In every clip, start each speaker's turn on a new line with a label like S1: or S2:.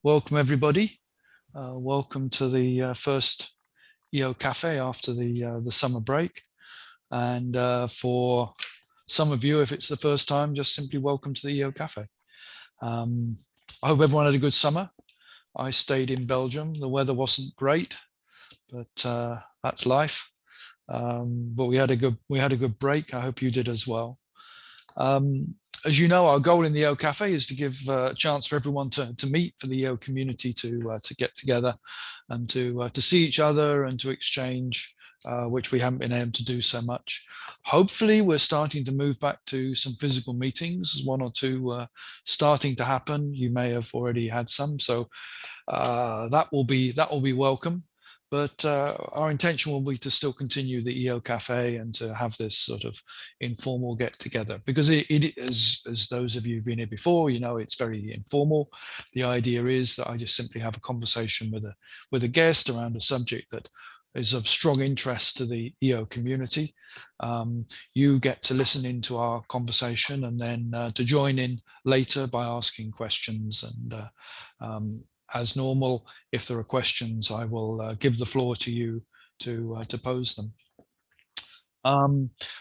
S1: Welcome everybody. Welcome to the first EOcafe after the summer break. And for some of you, if it's the first time, just simply welcome to the EOcafe. I hope everyone had a good summer. I stayed in Belgium. The weather wasn't great, but that's life. But we had a good break. I hope you did as well. As you know, our goal in the EOcafe is to give a chance for everyone to meet, for the EO community to get together and to see each other and to exchange, which we haven't been able to do so much. Hopefully, we're starting to move back to some physical meetings, one or two starting to happen. You may have already had some, so that will be welcome. But our intention will be to still continue the EOcafe and to have this sort of informal get together, because as those of you who've been here before, you know, it's very informal. The idea is that I just simply have a conversation with a guest around a subject that is of strong interest to the EO community. You get to listen into our conversation and then to join in later by asking questions. And as normal, if there are questions, I will give the floor to you to pose them.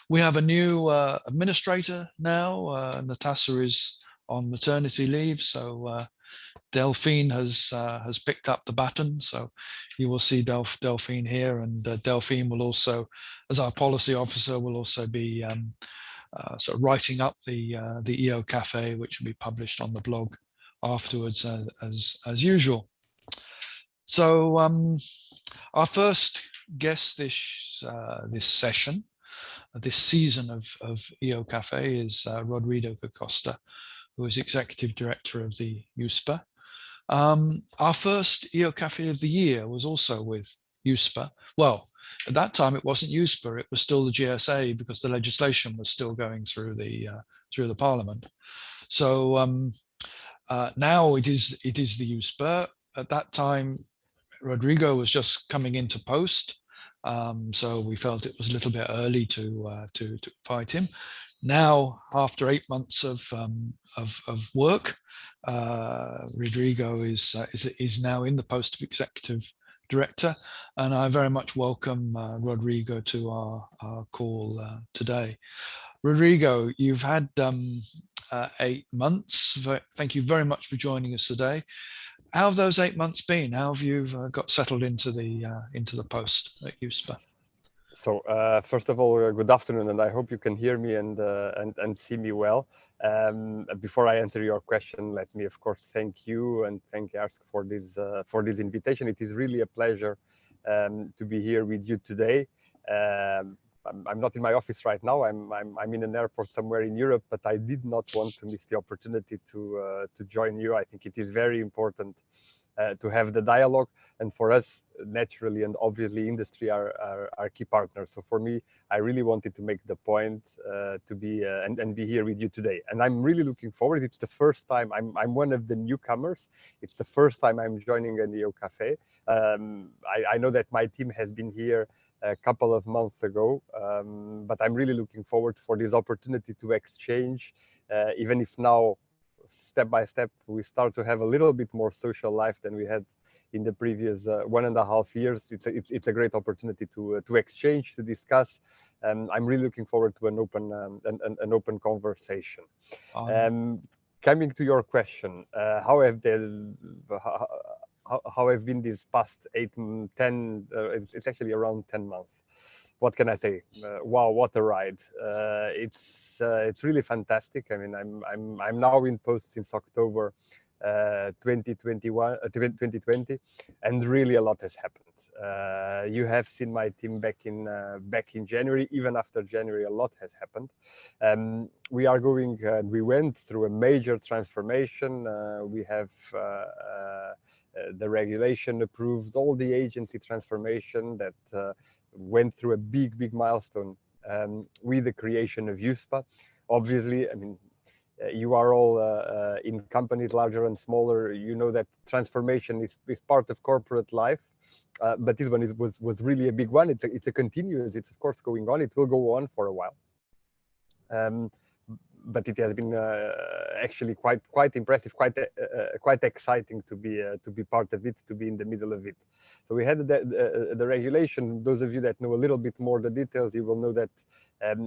S1: We have a new administrator now. Natasha is on maternity leave, so Delphine has picked up the baton. So you will see Delphine here, and Delphine will also, as our policy officer, will also be sort of writing up the EOcafe, which will be published on the blog afterwards, as usual. So our first guest this session, this season of EOcafe, is Rodrigo Costa, who is executive director of the EUSPA. Our first EOcafe of the year was also with EUSPA. Well, at that time it wasn't EUSPA; it was still the GSA, because the legislation was still going through the Parliament. So now it is the EUSPA. At that time, Rodrigo was just coming into post, so we felt it was a little bit early to invite him. Now, after 8 months of work, Rodrigo is now in the post of executive director, and I very much welcome Rodrigo to our call today. Rodrigo, you've had 8 months. Thank you very much for joining us today. How have those 8 months been? How have you got settled into the post at EUSPA?
S2: So first of all, good afternoon, and I hope you can hear me and see me well. Before I answer your question, let me of course thank you and thank Jarsk for this invitation. It is really a pleasure to be here with you today. I'm not in my office right now. I'm in an airport somewhere in Europe, but I did not want to miss the opportunity to join you. I think it is very important to have the dialogue, and for us, naturally and obviously, industry are key partners. So for me, I really wanted to make the point to be and be here with you today, and I'm really looking forward. It's the first time I'm one of the newcomers. It's the first time I'm joining an EOcafe. I know that my team has been here a couple of months ago, but I'm really looking forward for this opportunity to exchange, even if now, step by step, we start to have a little bit more social life than we had in the previous 1.5 years. It's a great opportunity to exchange, to discuss. I'm really looking forward to an open conversation. Coming to your question, how have been these past 8-10? It's actually around 10 months. What can I say? Wow, what a ride! It's really fantastic. I mean, I'm now in post since October 2020, and really a lot has happened. You have seen my team back in January. Even after January, a lot has happened. We went through a major transformation. We have the regulation approved, all the agency transformation that went through a big milestone with the creation of EUSPA. Obviously, I mean, you are all in companies larger and smaller. You know that transformation is part of corporate life, but this one was really a big one. It's a continuous. It's of course going on. It will go on for a while. but it has been actually quite impressive, quite exciting to be part of it, to be in the middle of it. So we had the regulation. Those of you that know a little bit more the details, you will know that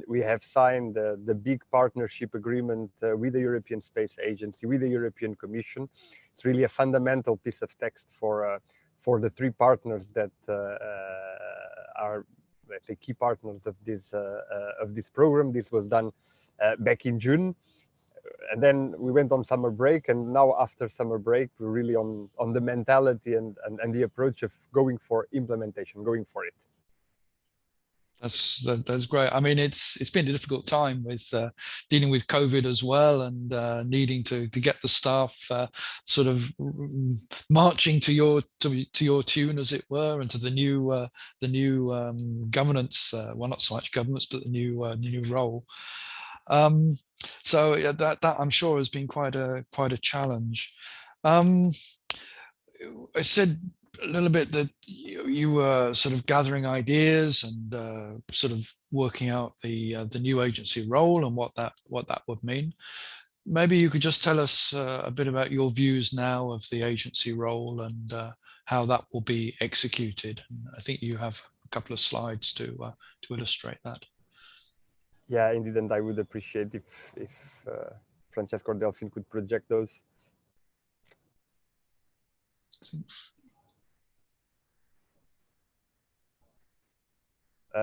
S2: we have signed the big partnership agreement with the European Space Agency, with the European Commission. It's really a fundamental piece of text for the three partners that are, let's say, key partners of this program. This was done back in June, and then we went on summer break, and now after summer break, we're really on the mentality and the approach of going for implementation, going for it.
S1: That's great. I mean, it's been a difficult time with dealing with COVID as well, and needing to get the staff sort of marching to your tune, as it were, and to the new governance. Well, not so much governance, but the new role. So yeah, that I'm sure has been quite a challenge. I said a little bit that you were sort of gathering ideas and sort of working out the new agency role and what that would mean. Maybe you could just tell us a bit about your views now of the agency role and how that will be executed. And I think you have a couple of slides to illustrate that.
S2: Yeah, indeed, and I would appreciate if Francesco or Delphine could project those.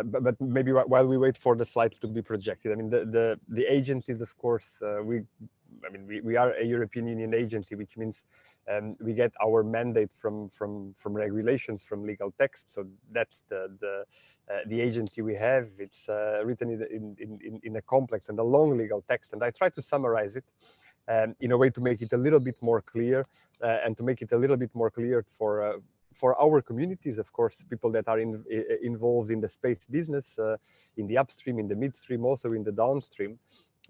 S2: But maybe while we wait for the slides to be projected, I mean, the agencies, of course, we are a European Union agency, which means we get our mandate from regulations, from legal text. So that's the agency we have. It's written in a complex and a long legal text, and I try to summarize it in a way to make it a little bit more clear and to make it a little bit more clear for our communities, of course, people that are involved in the space business, in the upstream, in the midstream, also in the downstream,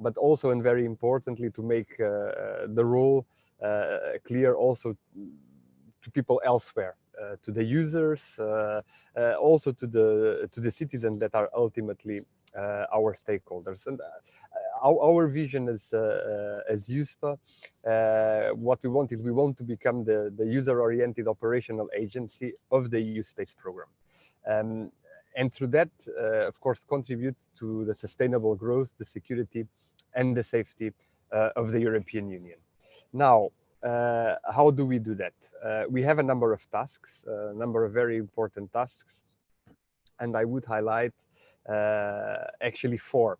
S2: but also, and very importantly, to make the role clear also to people elsewhere, to the users, also to the citizens that are ultimately our stakeholders. And our vision as EUSPA, what we want is we want to become the user-oriented operational agency of the EU space program. And through that, of course, contribute to the sustainable growth, the security, and the safety of the European Union. Now, how do we do that? We have a number of tasks, a number of very important tasks, and I would highlight actually four.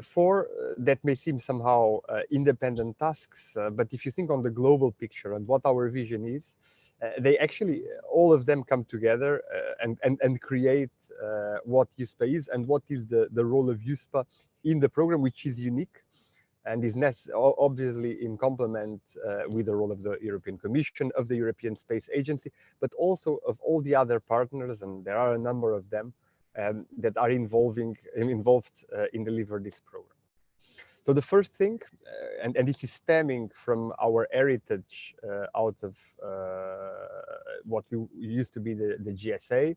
S2: Four that may seem somehow independent tasks, but if you think on the global picture and what our vision is, they actually, all of them come together and create what EUSPA is and what is the role of EUSPA in the program, which is unique and is obviously in complement with the role of the European Commission, of the European Space Agency, but also of all the other partners, and there are a number of them, that are involved in delivering this program. So the first thing, and this is stemming from our heritage out of what used to be the GSA,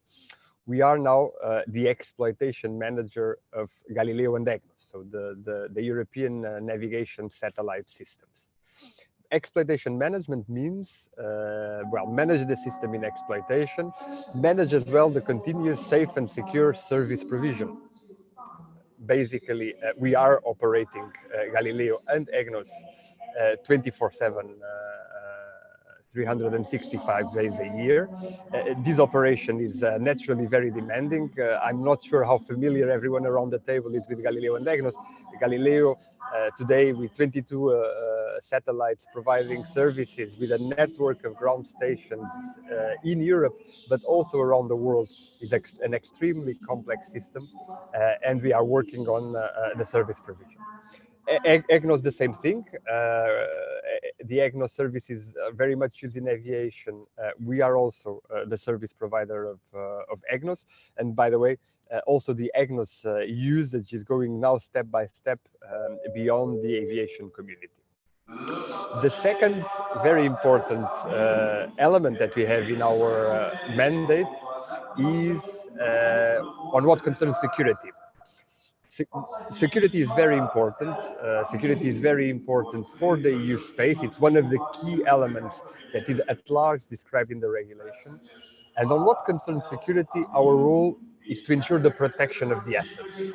S2: we are now the exploitation manager of Galileo and EGNOS, so the European navigation satellite systems. Exploitation management means, well, manage the system in exploitation, manage as well the continuous, safe and secure service provision. Basically, we are operating Galileo and EGNOS 24/7, 365 days a year. This operation is naturally very demanding. I'm not sure how familiar everyone around the table is with Galileo and EGNOS. Galileo today with 22 satellites providing services with a network of ground stations in Europe, but also around the world, is an extremely complex system, and we are working on the service provision. EGNOS, the same thing. The EGNOS service is very much used in aviation. We are also the service provider of EGNOS. And by the way, also the EGNOS usage is going now step by step beyond the aviation community. The second very important element that we have in our mandate is on what concerns security. Security is very important. Security is very important for the EU space. It's one of the key elements that is at large described in the regulation. And on what concerns security, our role is to ensure the protection of the assets.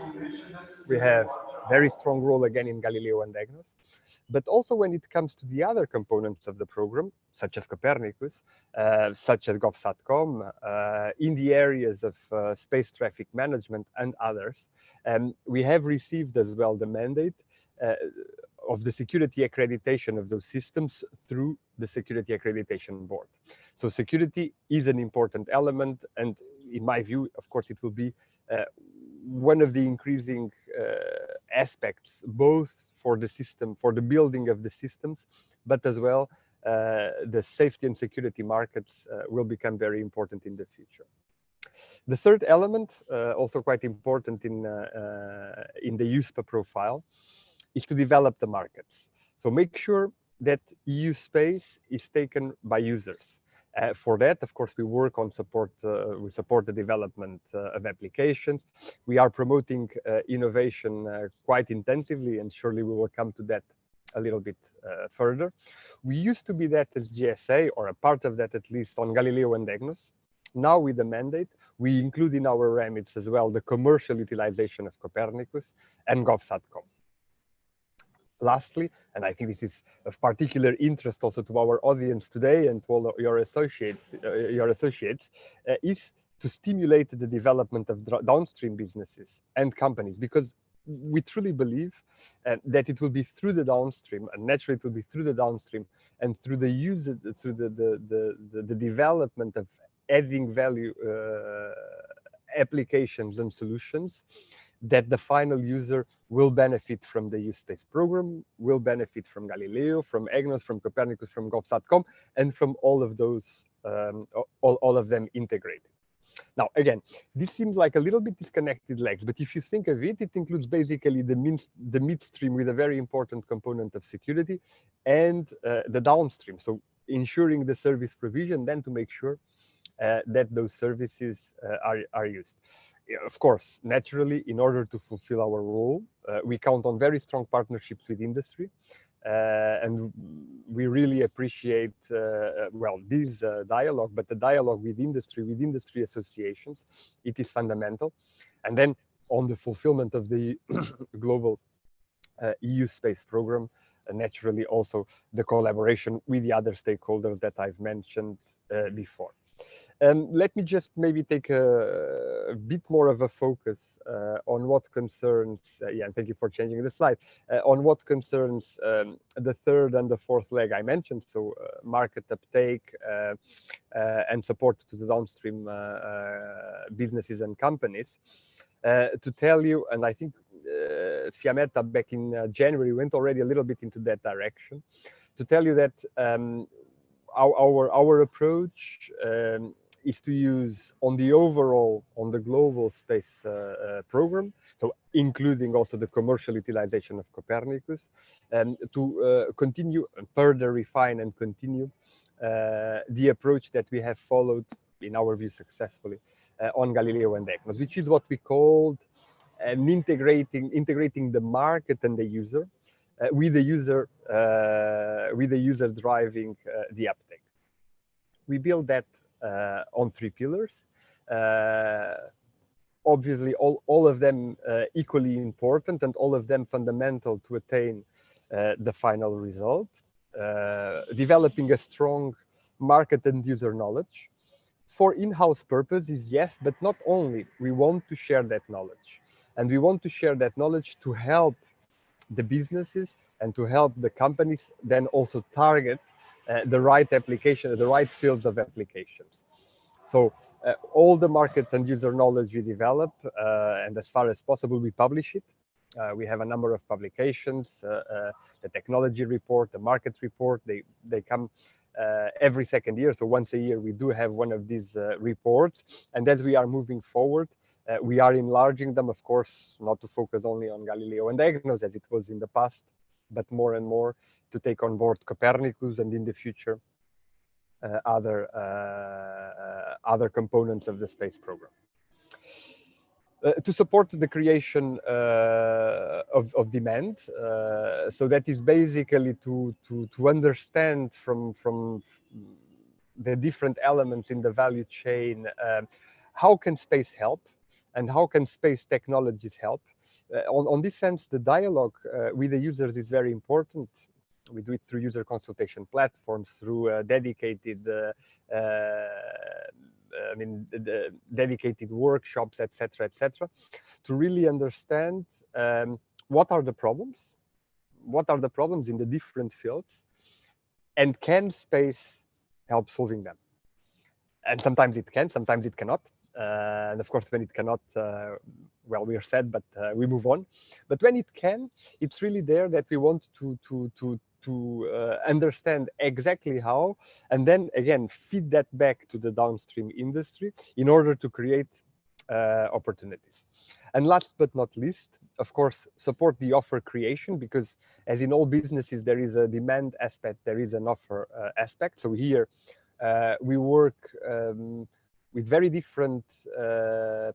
S2: We have very strong role again in Galileo and EGNOS, but also when it comes to the other components of the program, such as Copernicus, such as GovSatcom, in the areas of space traffic management and others, we have received as well the mandate of the security accreditation of those systems through the Security Accreditation Board. So security is an important element, and in my view, of course, it will be one of the increasing aspects, both for the system, for the building of the systems, but as well, the safety and security markets will become very important in the future. The third element, also quite important in the EUSPA profile, is to develop the markets. So make sure that EU space is taken by users. For that, of course, we work on support. We support the development of applications. We are promoting innovation quite intensively, and surely we will come to that a little bit further. We used to be that as GSA, or a part of that at least, on Galileo and EGNOS. Now with the mandate, we include in our remits as well the commercial utilization of Copernicus and GovSatcom. Lastly, and I think this is of particular interest also to our audience today and to all your associates, is to stimulate the development of downstream businesses and companies, because we truly believe that it will be through the downstream, and naturally it will be through the downstream and through the use, through the development of adding value applications and solutions, that the final user will benefit from the EUSpace program, will benefit from Galileo, from EGNOS, from Copernicus, from GovSatcom, and from all of those, all of them integrated. Now, again, this seems like a little bit disconnected legs, but if you think of it, it includes basically the midstream with a very important component of security, and the downstream. So ensuring the service provision, then to make sure that those services are used. Of course, naturally, in order to fulfill our role, we count on very strong partnerships with industry. And we really appreciate, well, this dialogue, but the dialogue with industry associations, it is fundamental. And then on the fulfillment of the global EU space program, naturally also the collaboration with the other stakeholders that I've mentioned before. Let me just maybe take a bit more of a focus on what concerns, yeah, and thank you for changing the slide, on what concerns the third and the fourth leg I mentioned, so market uptake and support to the downstream businesses and companies. To tell you, and I think Fiammetta back in January went already a little bit into that direction, to tell you that our approach is to use on the global space program, so including also the commercial utilization of Copernicus, to continue and further refine and continue the approach that we have followed, in our view, successfully on Galileo and EGNOS, which is what we called integrating the market and the user, with the user driving the uptake. We build that on three pillars. Obviously, all of them equally important, and all of them fundamental to attain the final result. Developing a strong market and user knowledge for in-house purposes, yes, but not only. We want to share that knowledge, and we want to share that knowledge to help the businesses and to help the companies then also target the right application, the right fields of applications. So all the market and user knowledge we develop, and as far as possible, we publish it. We have a number of publications, the technology report, the market report, they come every second year. So once a year, we do have one of these reports. And as we are moving forward, we are enlarging them, of course, not to focus only on Galileo and EGNOS as it was in the past, but more and more to take on board Copernicus and in the future other components of the space program. to support the creation of demand. So that is basically to understand from the different elements in the value chain, how can space help and how can space technologies help. On this sense, the dialogue with the users is very important. We do it through user consultation platforms, through dedicated the dedicated workshops, etc., etc., to really understand what are the problems in the different fields, and can space help solving them. And sometimes it can, sometimes it cannot. And of course, when it cannot, well, we are sad, but we move on. But when it can, it's really there that we want to understand exactly how, and then again feed that back to the downstream industry in order to create opportunities. And last but not least, of course, support the offer creation, because as in all businesses, there is a demand aspect, there is an offer aspect. So here we work with very different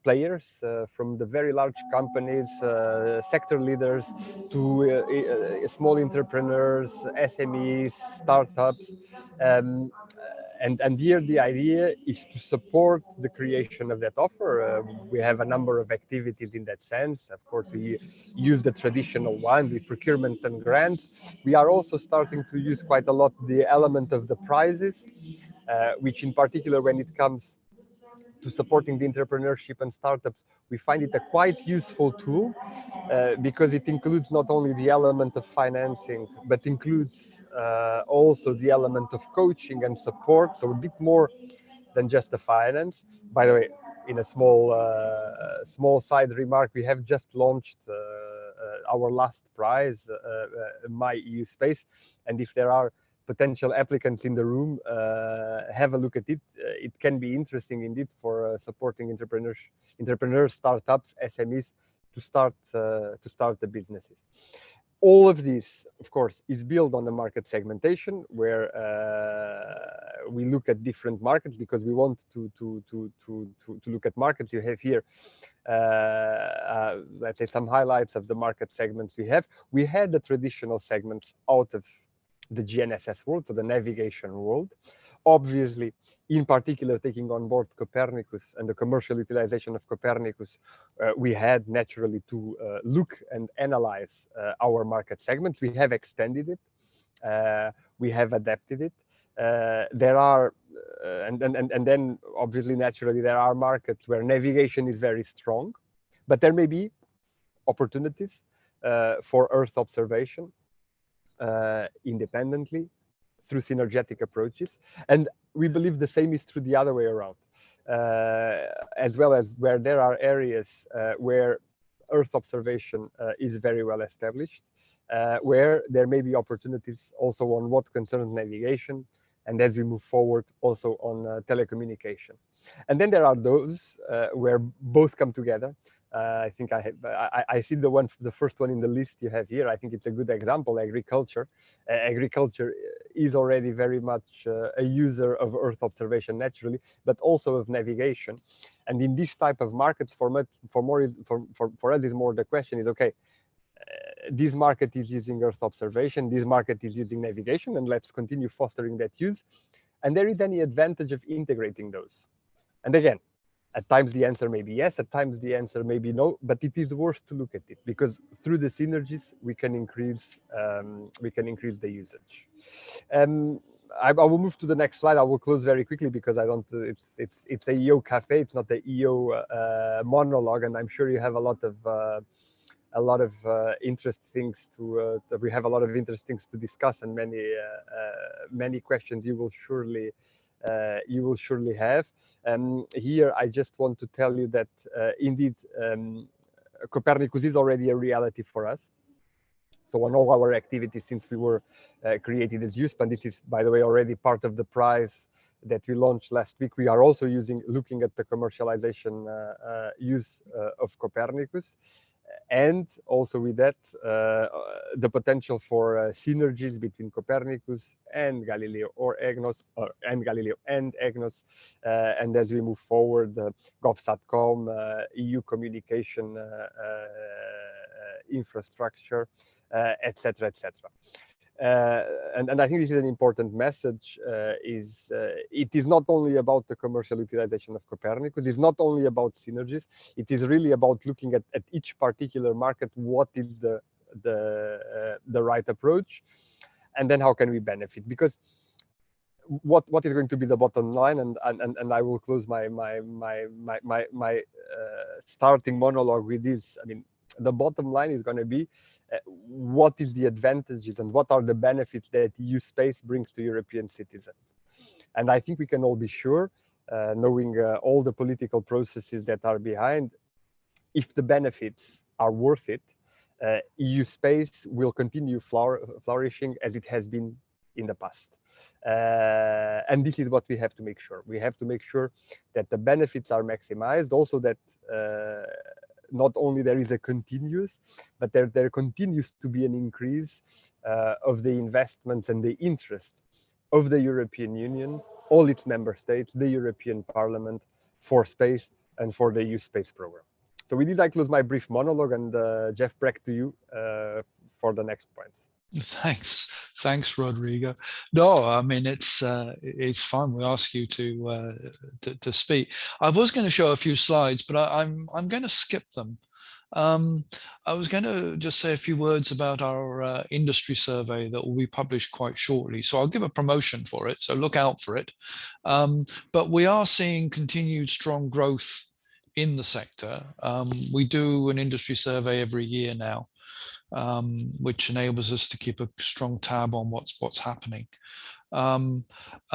S2: players, from the very large companies, sector leaders, to small entrepreneurs, SMEs, startups. And here the idea is to support the creation of that offer. We have a number of activities in that sense. Of course, we use the traditional one with procurement and grants. We are also starting to use quite a lot the element of the prizes, which in particular, when it comes to supporting the entrepreneurship and startups, we find it a quite useful tool, because it includes not only the element of financing, but includes also the element of coaching and support. So a bit more than just the finance. By the way, in a small side remark, we have just launched our last prize, My EU Space, and if there are potential applicants in the room, have a look at it. It can be interesting indeed for supporting entrepreneurs, startups, SMEs to start the businesses. All of this, of course, is built on the market segmentation, where we look at different markets because we want to look at markets. You have here, let's say, some highlights of the market segments we have. We had the traditional segments out of the GNSS world, so the navigation world. Obviously, in particular, taking on board Copernicus and the commercial utilization of Copernicus, we had naturally to look and analyze our market segments. We have extended it. We have adapted it. There are, and then obviously, naturally, there are markets where navigation is very strong, but there may be opportunities for Earth observation independently through synergetic approaches. And we believe the same is true the other way around, as well as where there are areas where Earth observation is very well established, where there may be opportunities also on what concerns navigation, and as we move forward, also on telecommunication. And then there are those where both come together. I think I see the first one in the list you have here. I think it's a good example, agriculture. Agriculture is already very much a user of Earth observation naturally, but also of navigation. And in this type of markets, for us is more the question is, okay, this market is using Earth observation, this market is using navigation, and let's continue fostering that use. And there is any advantage of integrating those? And again, at times the answer may be yes, at times the answer may be no, but it is worth to look at it, because through the synergies we can increase the usage. I will move to the next slide. I will close very quickly because I don't. It's a EOcafe. It's not the EO monologue, and I'm sure you have a lot of interesting things to. We have a lot of interesting things to discuss, and many questions you will surely have. Here, I just want to tell you that indeed, Copernicus is already a reality for us. So on all our activities since we were created as EUSPA, and this is, by the way, already part of the prize that we launched last week, we are also looking at the commercialization use of Copernicus. And also with that, the potential for synergies between Copernicus and Galileo or EGNOS, and Galileo and EGNOS. And as we move forward, GovSatcom, EU communication infrastructure, etc., etc. And I think this is an important message. It is not only about the commercial utilization of Copernicus. It's not only about synergies. It is really about looking at each particular market. What is the right approach, and then how can we benefit? Because what is going to be the bottom line? And I will close my starting monologue with this. I mean, the bottom line is going to be what is the advantages and what are the benefits that EU space brings to European citizens. And I think we can all be sure, knowing all the political processes that are behind, if the benefits are worth it, EU space will continue flourishing as it has been in the past. And this is what we have to make sure. We have to make sure that the benefits are maximized, also that not only there is a continuous, but there continues to be an increase of the investments and the interest of the European Union, all its member states, the European Parliament, for space and for the EU space program. So with this, I close my brief monologue, and Jeff, back to you for the next points.
S1: Thanks, Rodrigo. No, I mean it's fine. We ask you to speak. I was going to show a few slides, but I'm going to skip them. I was going to just say a few words about our industry survey that will be published quite shortly. So I'll give a promotion for it. So look out for it. But we are seeing continued strong growth in the sector. We do an industry survey every year now, which enables us to keep a strong tab on what's happening. And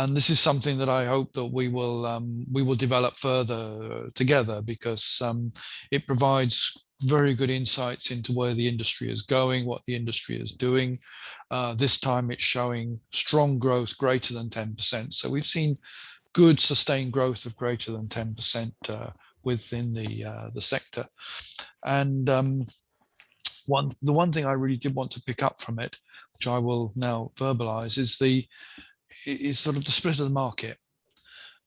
S1: this is something that I hope that we will develop further together, because it provides very good insights into where the industry is going, what the industry is doing. This time it's showing strong growth greater than 10%. So we've seen good sustained growth of greater than 10% within the sector. And the one thing I really did want to pick up from it, which I will now verbalize, is sort of the split of the market.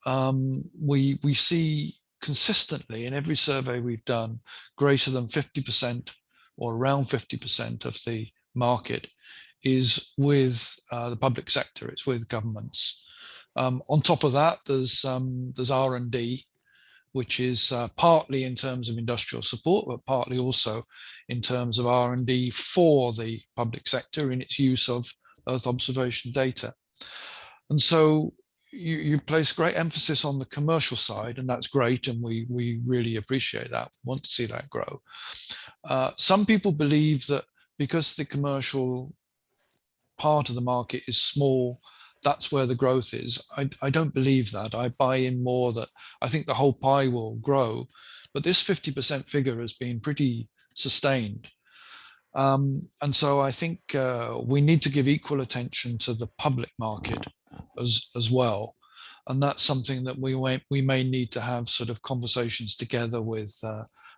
S1: We see consistently in every survey we've done, greater than 50% or around 50% of the market is with the public sector. It's with governments. On top of that, there's R&D, which is partly in terms of industrial support, but partly also in terms of R&D for the public sector in its use of Earth observation data. And so you place great emphasis on the commercial side, and that's great, and we really appreciate that. We want to see that grow. Some people believe that because the commercial part of the market is small, that's where the growth is. I don't believe that. I buy in more that I think the whole pie will grow, but this 50% figure has been pretty sustained. And so I think we need to give equal attention to the public market as well. And that's something that we may need to have sort of conversations together with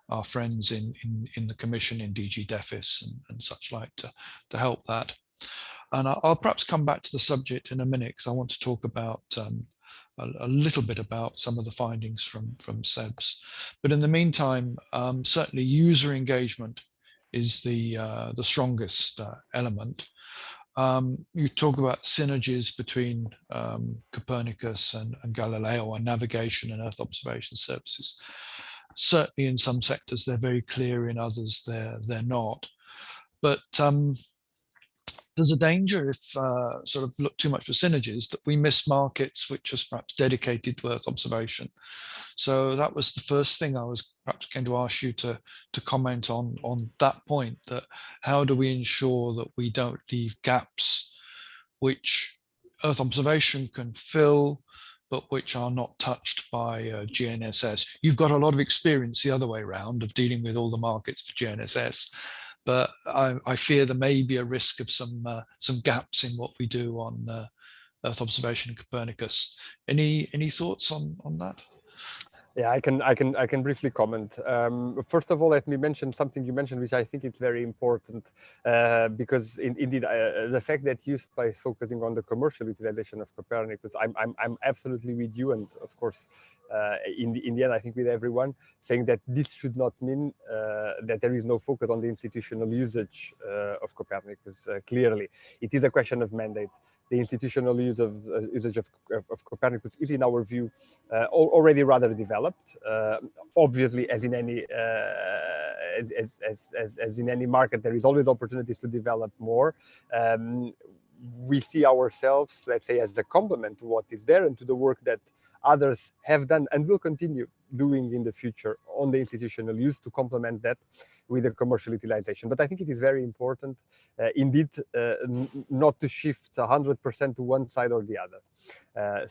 S1: our friends in the Commission, in DG DEFIS and such like, to help that. And I'll perhaps come back to the subject in a minute, because I want to talk about a little bit about some of the findings from SEBS. But in the meantime, certainly user engagement is the strongest element. You talk about synergies between Copernicus and Galileo on navigation and Earth observation services. Certainly in some sectors they're very clear, in others they're not. But there's a danger if sort of look too much for synergies, that we miss markets which are perhaps dedicated to Earth observation. So that was the first thing I was perhaps going to ask you to comment on that point, that how do we ensure that we don't leave gaps which Earth observation can fill, but which are not touched by GNSS. You've got a lot of experience the other way around of dealing with all the markets for GNSS. But I fear there may be a risk of some gaps in what we do on Earth observation and Copernicus. Any thoughts on that?
S2: Yeah, I can briefly comment. First of all, let me mention something you mentioned, which I think is very important, because indeed the fact that EUSPA is focusing on the commercial utilization of Copernicus, I'm absolutely with you, and of course, in the end, I think with everyone saying that this should not mean that there is no focus on the institutional usage of Copernicus. Clearly, it is a question of mandate. The institutional usage of Copernicus is, in our view, already rather developed. Obviously, as in any as in any market, there is always opportunities to develop more. We see ourselves, let's say, as a complement to what is there and to the work that others have done and will continue doing in the future on the institutional use to complement that with the commercial utilization. But I think it is very important, indeed, not to shift 100% to one side or the other.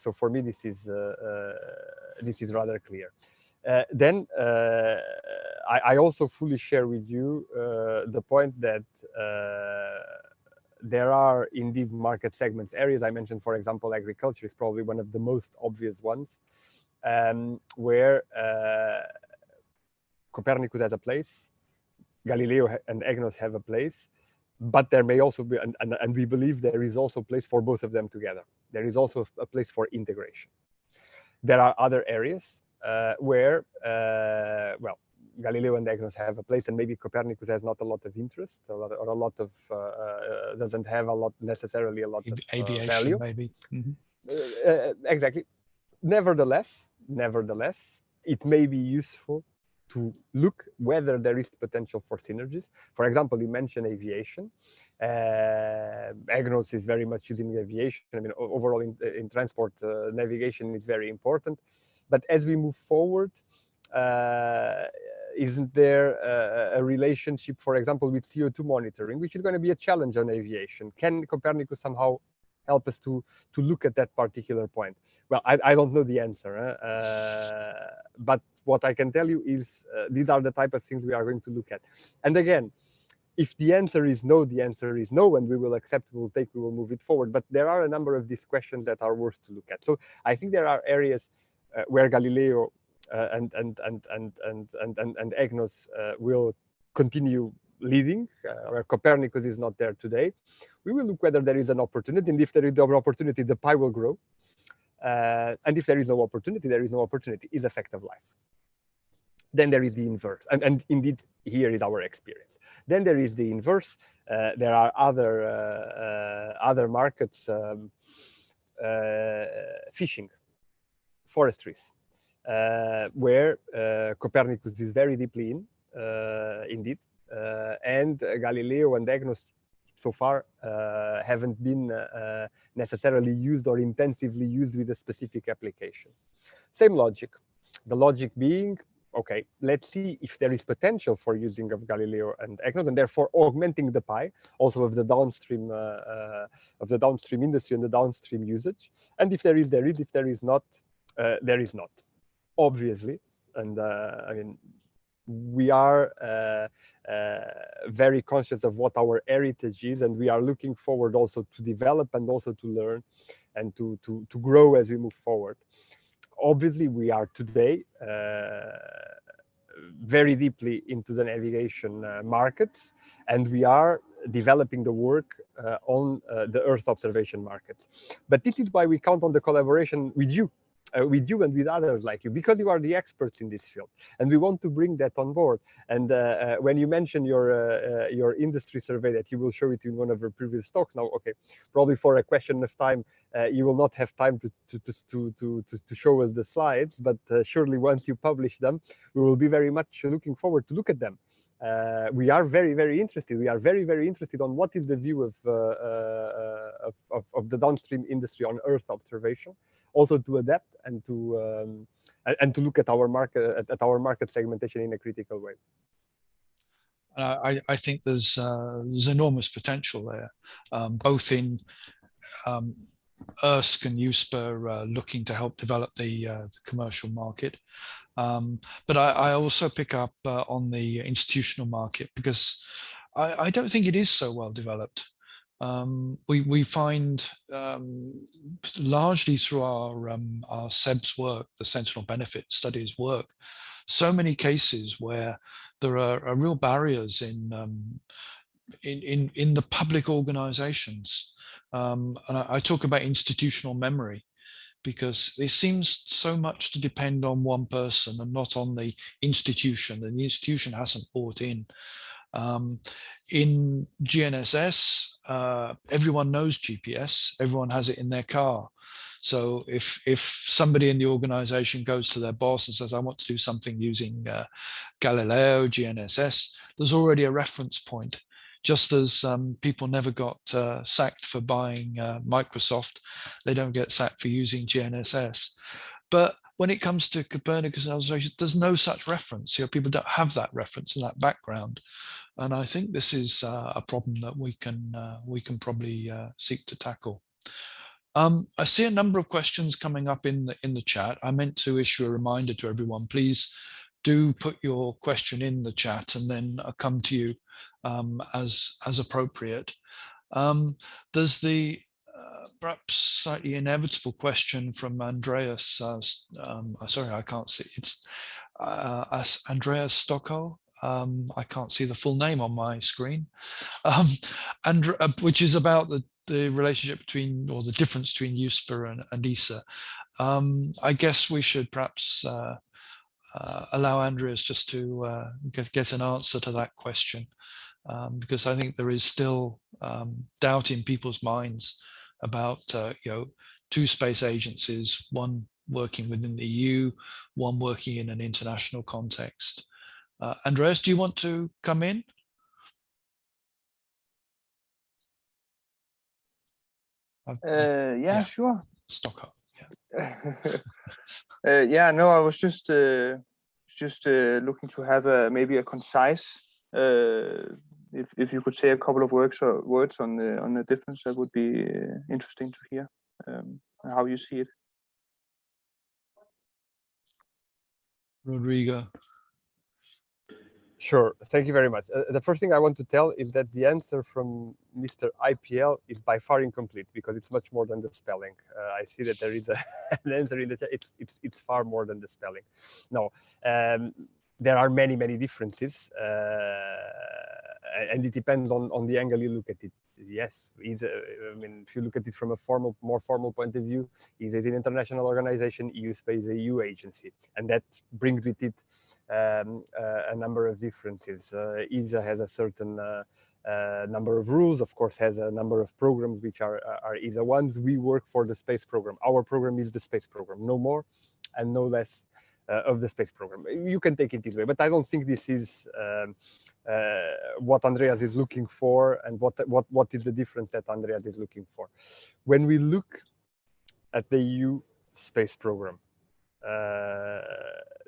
S2: So for me, this is rather clear. Then I also fully share with you the point that there are indeed market segments, areas. I mentioned, for example, agriculture is probably one of the most obvious ones, where Copernicus has a place, Galileo and EGNOS have a place, but there may also be, and we believe there is also a place for both of them together. There is also a place for integration. There are other areas where, well, Galileo and EGNOS have a place, and maybe Copernicus has not a lot of interest, or a lot of doesn't have a lot necessarily a lot of
S1: aviation
S2: value.
S1: maybe.
S2: Exactly. Nevertheless, it may be useful to look whether there is potential for synergies. For example, you mentioned aviation. EGNOS is very much using aviation. I mean, overall in transport, navigation is very important. But as we move forward, isn't there a relationship, for example, with CO2 monitoring, which is going to be a challenge on aviation? Can Copernicus somehow help us to look at that particular point? Well, I don't know the answer, but what I can tell you is these are the type of things we are going to look at. And again, if the answer is no, the answer is no, and we will accept, we will move it forward. But there are a number of these questions that are worth to look at. So I think there are areas where Galileo and EGNOS will continue leading, where Copernicus is not there today. We will look whether there is an opportunity, and if there is an opportunity, the pie will grow. And if there is no opportunity, there is no opportunity. It's a fact of life. Then there is the inverse, and indeed here is our experience. Then there is the inverse. There are other markets, fishing, forestries, where Copernicus is very deeply in, indeed, and Galileo and EGNOS so far haven't been necessarily used or intensively used with a specific application. Same logic. The logic being, okay, let's see if there is potential for using of Galileo and EGNOS, and therefore augmenting the pie also of the downstream industry and the downstream usage. And if there is, there is. If there is not, there is not. Obviously, and I mean, we are very conscious of what our heritage is, and we are looking forward also to develop and also to learn and to grow as we move forward. Obviously, we are today very deeply into the navigation markets, and we are developing the work on the Earth observation markets. But this is why we count on the collaboration with you and with others like you, because you are the experts in this field, and we want to bring that on board. And when you mention your industry survey, that you will show it in one of our previous talks. Now, okay, probably for a question of time, you will not have time to show us the slides, but surely once you publish them, we will be very much looking forward to look at them. We are very interested. We are very interested on what is the view of the downstream industry on Earth observation, also to adapt and to look at our market segmentation in a critical way.
S1: I think there's enormous potential there, both in EUSPA and EUSPA looking to help develop the commercial market. But I also pick up on the institutional market, because I don't think it is so well developed. We find largely through our SEBS work, the Sentinel Benefit Studies work, so many cases where there are real barriers in the public organizations. And I talk about institutional memory, because it seems so much to depend on one person and not on the institution, and the institution hasn't bought in. In GNSS, everyone knows GPS, everyone has it in their car. So if somebody in the organization goes to their boss and says, I want to do something using Galileo, GNSS, there's already a reference point. Just as people never got sacked for buying Microsoft, they don't get sacked for using GNSS. But when it comes to Copernicus and observations, there's no such reference. You know, people don't have that reference and that background. And I think this is a problem that we can probably seek to tackle. I see a number of questions coming up in the chat. I meant to issue a reminder to everyone. Please do put your question in the chat, and then I'll come to you as appropriate. There's the perhaps slightly inevitable question from Andreas. Sorry, I can't see. It's Andreas Stockow. I can't see the full name on my screen, and which is about the relationship between, or the difference between EUSPA and ESA. I guess we should perhaps allow Andreas just to get an answer to that question, because I think there is still doubt in people's minds about two space agencies, one working within the EU, one working in an international context. Andreas, do you want to come in?
S3: Yeah, sure.
S1: Stockholm.
S3: Yeah. Yeah, no, I was just looking to have maybe a concise. If you could say a couple of words on the difference, that would be interesting to hear how you see it.
S1: Rodrigo.
S2: Sure, thank you very much. The first thing I want to tell is that the answer from Mr. IPL is by far incomplete, because it's much more than the spelling. I see that there is an answer in the chat. It's far more than the spelling. No, there are many differences, and it depends on the angle you look at it. Yes, I mean, if you look at it from a more formal point of view, ESA is an international organization, EUSPA is a EU agency, and that brings with it a number of differences. ESA has a certain number of rules, of course, has a number of programs which are ESA ones. We work for the space program. Our program is the space program, no more and no less of the space program. You can take it this way, but I don't think this is what Andreas is looking for, and what is the difference that Andreas is looking for. When we look at the EU space program,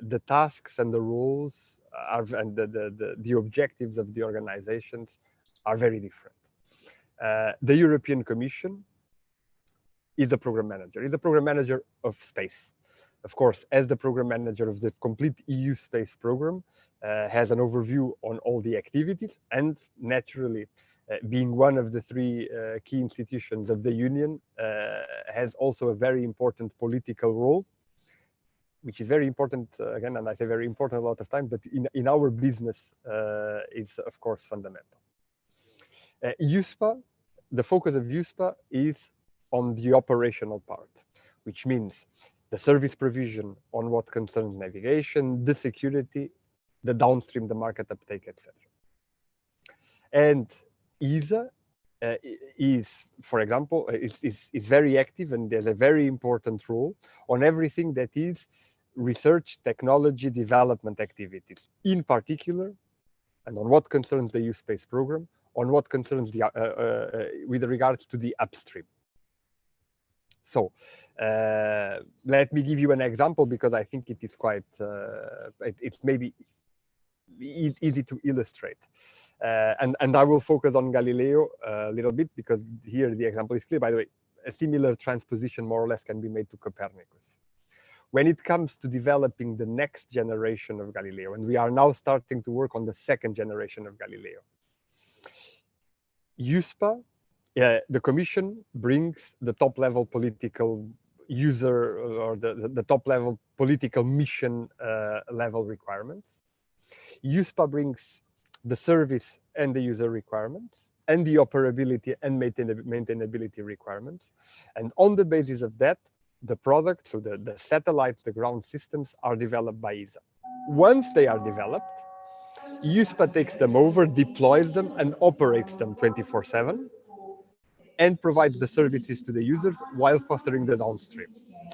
S2: the tasks and the roles and the objectives of the organizations are very different. The European Commission is a program manager. Is a program manager of space. Of course, as the program manager of the complete EU space program, has an overview on all the activities, and naturally, being one of the three key institutions of the Union, has also a very important political role, which is very important, again, and I say very important a lot of times, but in our business is, of course, fundamental. EUSPA, the focus of EUSPA is on the operational part, which means the service provision on what concerns navigation, the security, the downstream, the market uptake, etc. And ESA is, for example, is very active, and there's a very important role on everything that is research, technology, development activities, in particular, and on what concerns the EU space program, on what concerns the with regards to the upstream. So let me give you an example, because I think it is quite, it's maybe easy to illustrate. And I will focus on Galileo a little bit, because here the example is clear. By the way, a similar transposition more or less can be made to Copernicus. When it comes to developing the next generation of Galileo, and we are now starting to work on the second generation of Galileo, EUSPA the Commission brings the top level political user or the top level political mission level requirements. EUSPA brings the service and the user requirements and the operability and maintainability requirements. And on the basis of that, the product, so the satellites, the ground systems are developed by ESA. Once they are developed, EUSPA takes them over, deploys them, and operates them 24/7, and provides the services to the users while fostering the downstream.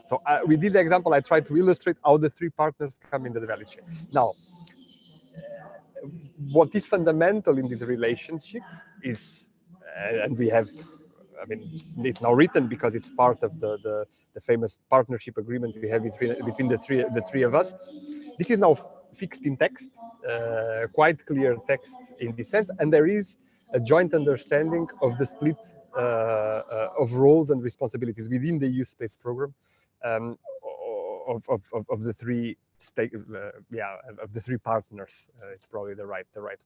S2: So with this example, I try to illustrate how the three partners come into the value chain. Now, what is fundamental in this relationship is, and we have, I mean, it's now written because it's part of the famous partnership agreement we have between the three of us. This is now fixed in text, quite clear text in this sense, and there is a joint understanding of the split of roles and responsibilities within the EU Space program of the three of the three partners. It's probably the right word.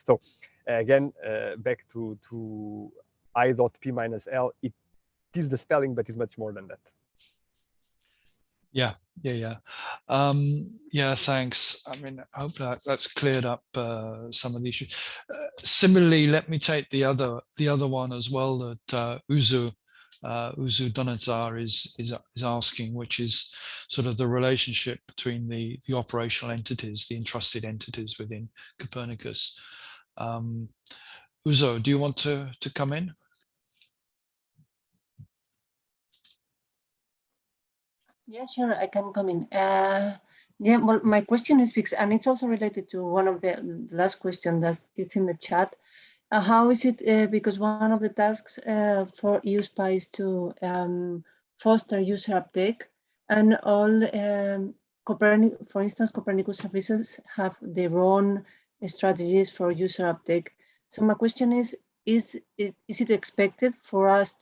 S2: So again, back to I.P minus L, it is the spelling, but it's much more than that.
S1: Yeah. Thanks. I mean, I hope that's cleared up some of the issues. Similarly, let me take the other one as well that Uzu Donazar is asking, which is sort of the relationship between the operational entities, the entrusted entities within Copernicus. Uzo, do you want to come in?
S4: Yeah, sure, I can come in. Yeah, well, my question is fixed, and it's also related to one of the last question that it's in the chat. How is it, because one of the tasks for EUSPA is to foster user uptake, and all Copernicus, for instance, Copernicus services have their own strategies for user uptake. So my question is it expected for us,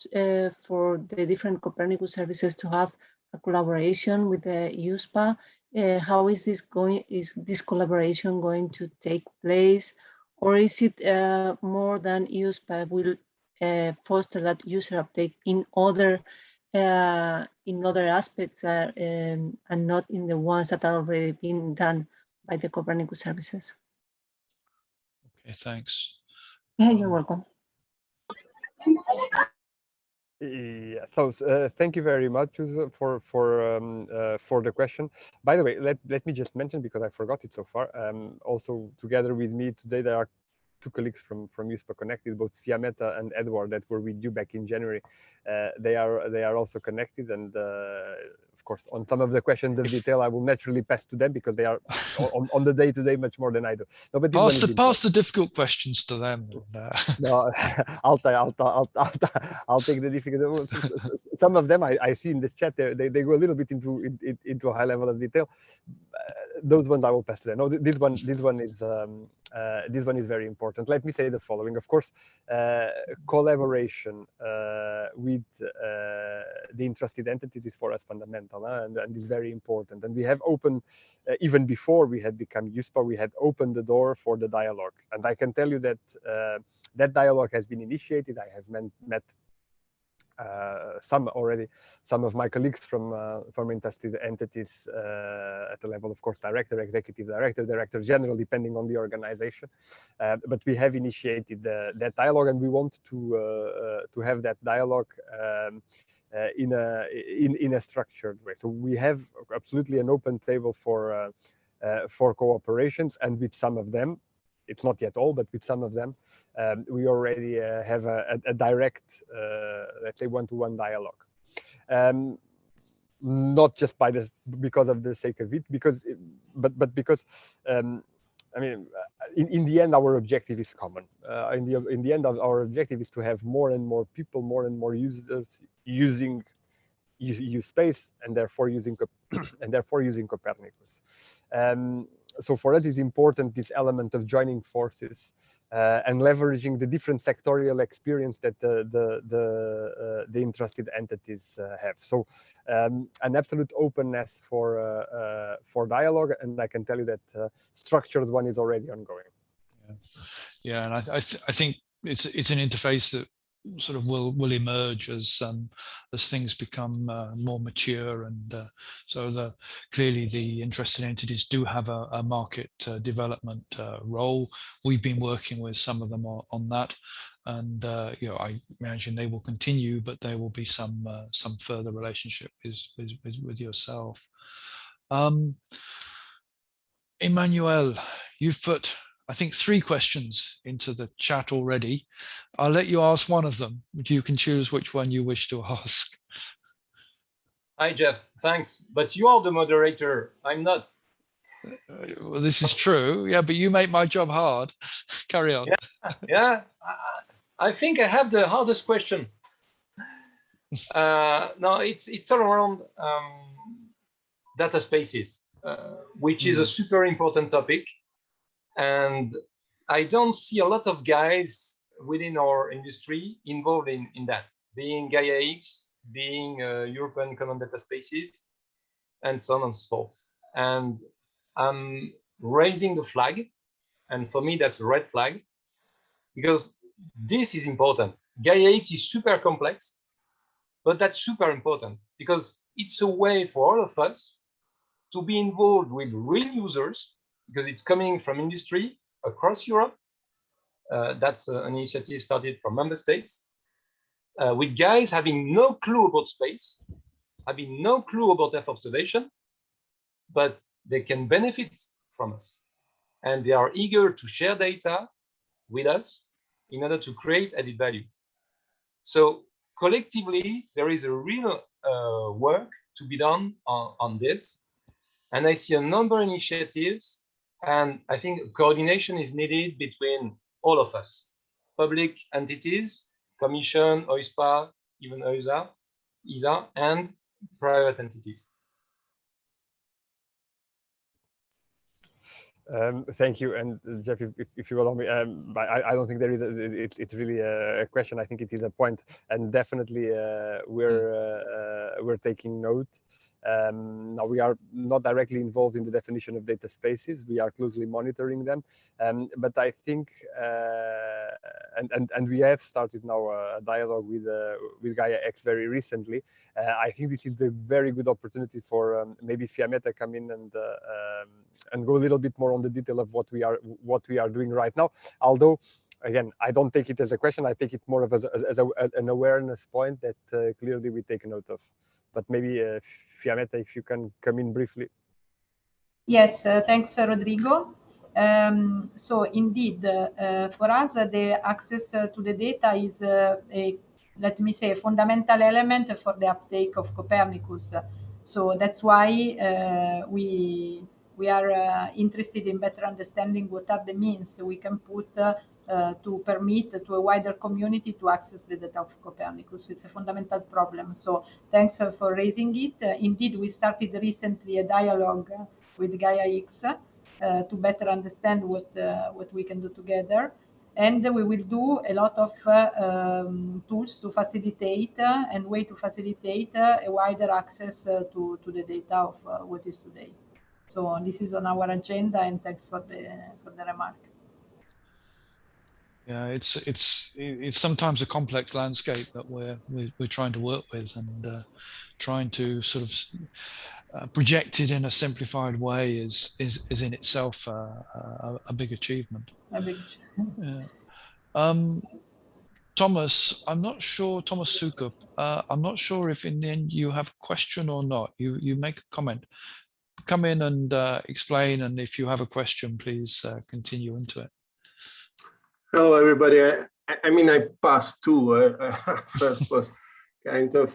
S4: for the different Copernicus services to have a collaboration with the EUSPA? How is this going? Is this collaboration going to take place? Or is it more than EUSPA will foster that user uptake in other aspects and not in the ones that are already being done by the Copernicus services?
S1: Okay, thanks.
S4: Yeah, you're welcome.
S2: Yeah, so thank you very much for the question. By the way, let me just mention, because I forgot it so far. Also, together with me today, there are two colleagues from EUSPA connected, both Fiammetta and Edward, that were with you back in January. They are also connected, and of course, on some of the questions of detail, I will naturally pass to them because they are on the day-to-day much more than I do. No, but
S1: pass the difficult questions to them.
S2: No, I'll take the difficult. Some of them I see in this chat. They go a little bit into a high level of detail. Those ones I will pass to them. No, this one is very important. Let me say the following. Of course, collaboration with the interested entities is for us fundamental, and is very important. And we have opened, even before we had become EUSPA, we had opened the door for the dialogue. And I can tell you that that dialogue has been initiated. I have met some of my colleagues from interested entities at the level, of course, director, executive director, director general, depending on the organization. But we have initiated that dialogue, and we want to have that dialogue in a structured way. So we have absolutely an open table for cooperations, and with some of them, it's not yet all, but with some of them, we already have a direct, let's say, one-to-one dialogue. Not just because of the sake of it, but because I mean, in the end, our objective is common. In the end, our objective is to have more and more people, more and more users using space, and therefore using Copernicus. So for us, it's important, this element of joining forces and leveraging the different sectorial experience that the interested entities have. So an absolute openness for dialogue, and I can tell you that structured one is already ongoing.
S1: Yeah, and I think it's an interface that sort of will emerge as things become more mature, and so clearly the interested entities do have a market development role. We've been working with some of them on that, and you know, I imagine they will continue, but there will be some further relationship with yourself. Emmanuel, you've put, I think, 3 questions into the chat already. I'll let you ask one of them. You can choose which one you wish to ask.
S5: Hi, Jeff. Thanks. But you are the moderator. I'm not.
S1: Well, this is true. Yeah, but you make my job hard. Carry on.
S5: Yeah. I think I have the hardest question. No, it's all around data spaces, which is a super important topic. And I don't see a lot of guys within our industry involved in that, being Gaia-X, being European Common Data Spaces, and so on and so forth. And I'm raising the flag, and for me, that's a red flag, because this is important. Gaia-X is super complex, but that's super important because it's a way for all of us to be involved with real users, because it's coming from industry across Europe. That's an initiative started from member states, with guys having no clue about space, having no clue about Earth observation, but they can benefit from us. And they are eager to share data with us in order to create added value. So collectively, there is a real work to be done on this. And I see a number of initiatives, and I think coordination is needed between all of us, public entities, Commission, EUSPA, even ESA, and private entities.
S2: Thank you, and Jeff, if you allow me, I don't think there is. It's really a question. I think it is a point, and definitely we're taking note. Now we are not directly involved in the definition of data spaces. We are closely monitoring them, but I think, and we have started now a dialogue with Gaia-X very recently. I think this is a very good opportunity for maybe Fiammetta come in and go a little bit more on the detail of what we are doing right now. Although, again, I don't take it as a question. I take it more of as an awareness point that clearly we take note of. But maybe Fiammetta, if you can come in briefly.
S6: Yes, thanks, Rodrigo. So indeed, for us, the access to the data is let me say, a fundamental element for the uptake of Copernicus. So that's why we are interested in better understanding what are the means we can put to permit to a wider community to access the data of Copernicus. It's a fundamental problem. So thanks for raising it. Indeed, we started recently a dialogue with Gaia-X to better understand what we can do together. And we will do a lot of tools to facilitate and way to facilitate a wider access to the data of what is today. So this is on our agenda, and thanks for the remark.
S1: Yeah, it's sometimes a complex landscape that we're trying to work with, and trying to sort of project it in a simplified way is in itself a big achievement.
S6: A big achievement.
S1: Yeah. Thomas, I'm not sure, Thomas Sukup, I'm not sure if in the end you have a question or not. You make a comment. Come in and explain, and if you have a question, please continue into it.
S7: Hello, everybody. I mean, I passed too. First was kind of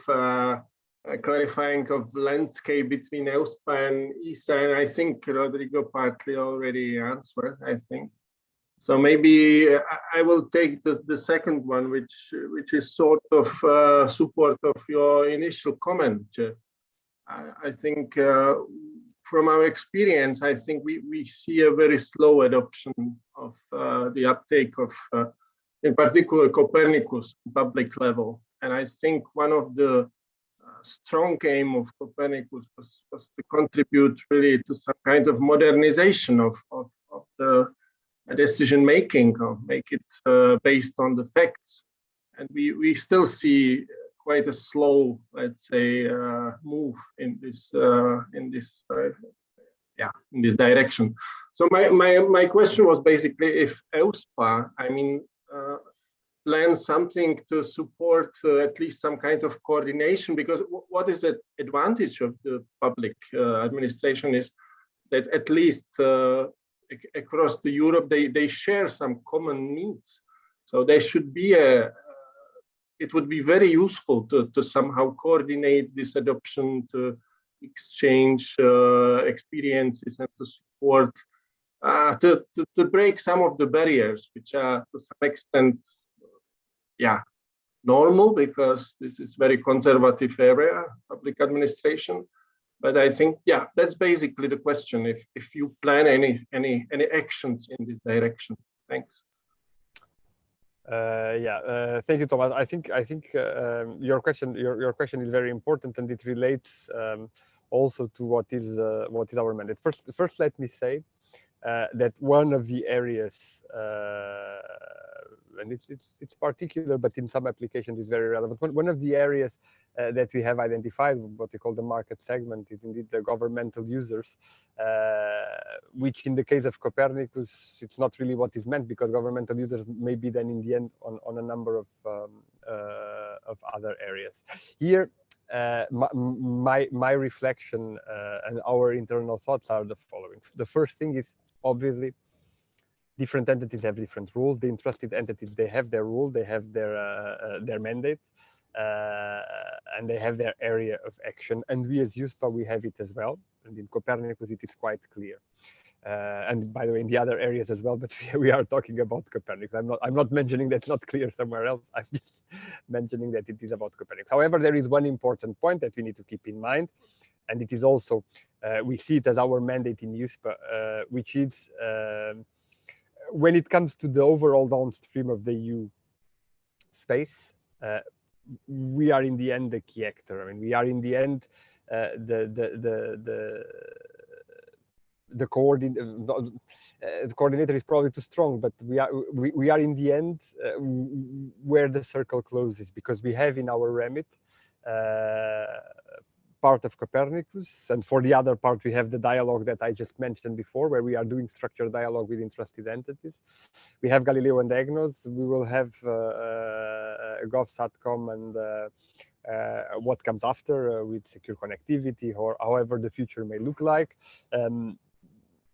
S7: clarifying of landscape between EUSPA and ESA, and I think Rodrigo partly already answered, I think. So maybe I will take the second one, which is sort of support of your initial comment, Jeff. I think from our experience, I think we see a very slow adoption of the uptake of, in particular, Copernicus public level. And I think one of the strong aim of Copernicus was to contribute really to some kind of modernization of the decision making, or make it based on the facts. and we still see quite a slow, let's say, move in this direction. So my question was basically if EUSPA, I mean, plans something to support at least some kind of coordination, because what is the advantage of the public administration is that at least across the Europe they share some common needs. So there should be it would be very useful to somehow coordinate this adoption, to exchange experiences, and to support, to break some of the barriers, which are to some extent, normal, because this is very conservative area, public administration. But I think, that's basically the question. If you plan any actions in this direction. Thanks.
S2: Thank you, Thomas. I think your question is very important, and it relates also to what is our mandate. First, let me say that one of the areas, and it's particular, but in some applications it's very relevant. One of the areas that we have identified, what we call the market segment, is indeed the governmental users, which in the case of Copernicus, it's not really what is meant, because governmental users may be then in the end on a number of other areas. Here, my reflection and our internal thoughts are the following. The first thing is, obviously, different entities have different rules. The entrusted entities, they have their rule, they have their mandate, and they have their area of action. And we as EUSPA, we have it as well. And in Copernicus, it is quite clear. And by the way, in the other areas as well, but we are talking about Copernicus. I'm not mentioning that's not clear somewhere else. I'm just mentioning that it is about Copernicus. However, there is one important point that we need to keep in mind, and it is also, we see it as our mandate in EUSPA, which is when it comes to the overall downstream of the EU space, we are in the end the key actor. I mean, we are in the end the coordinator is probably too strong, but we are in the end where the circle closes, because we have in our remit part of Copernicus, and for the other part we have the dialogue that I just mentioned before, where we are doing structured dialogue with entrusted entities. We have Galileo and EGNOS. We will have GovSatcom and what comes after with secure connectivity, or however the future may look like.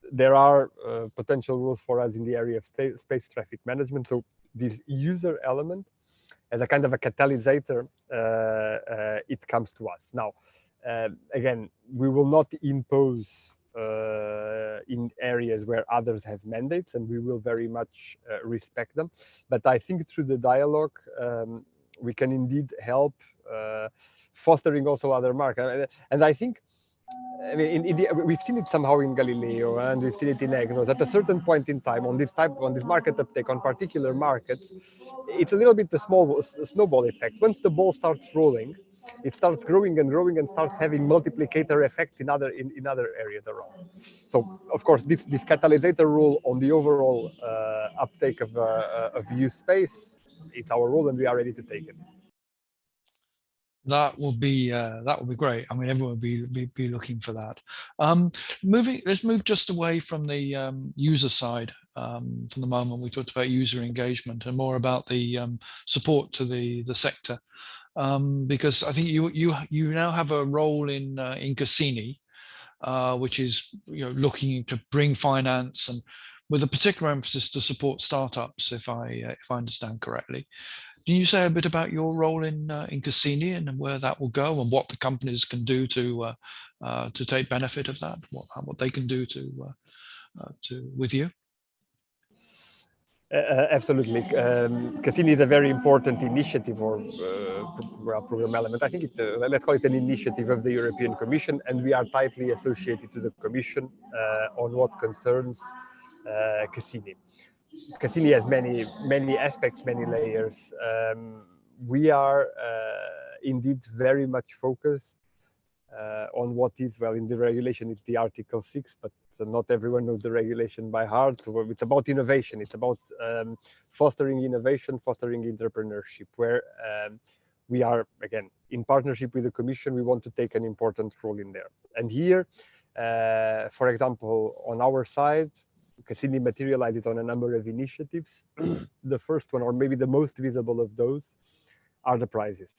S2: There are potential rules for us in the area of space traffic management. So this user element, as a kind of a catalysator, it comes to us. Now, again, we will not impose in areas where others have mandates, and we will very much respect them. But I think through the dialogue, we can indeed help fostering also other markets. And I think, I mean, we've seen it somehow in Galileo, and we've seen it in EGNOS. At a certain point in time, on this market uptake on particular markets, it's a little bit the snowball effect. Once the ball starts rolling, it starts growing and growing and starts having multiplicator effects in other areas around. So, of course, this catalysator rule on the overall uptake of EU space, it's our role, and we are ready to take it.
S1: That will be great. I mean, everyone will be looking for that. Let's move just away from the user side from the moment. We talked about user engagement and more about the support to the sector, because I think you now have a role in Cassini, which is looking to bring finance, and with a particular emphasis to support startups, if I understand correctly. Can you say a bit about your role in Cassini and where that will go, and what the companies can do to take benefit of that? What they can do with you?
S2: Absolutely. Cassini is a very important initiative or program element. I think let's call it an initiative of the European Commission, and we are tightly associated to the Commission on what concerns Cassini. Cassini has many aspects, many layers. We are indeed very much focused on what is, well, in the regulation, it's the Article 6, but not everyone knows the regulation by heart. So it's about innovation. It's about fostering innovation, fostering entrepreneurship, where we are, again, in partnership with the Commission, we want to take an important role in there. And here, for example, on our side, Cassini materialized on a number of initiatives. The first one, or maybe the most visible of those, are the prizes.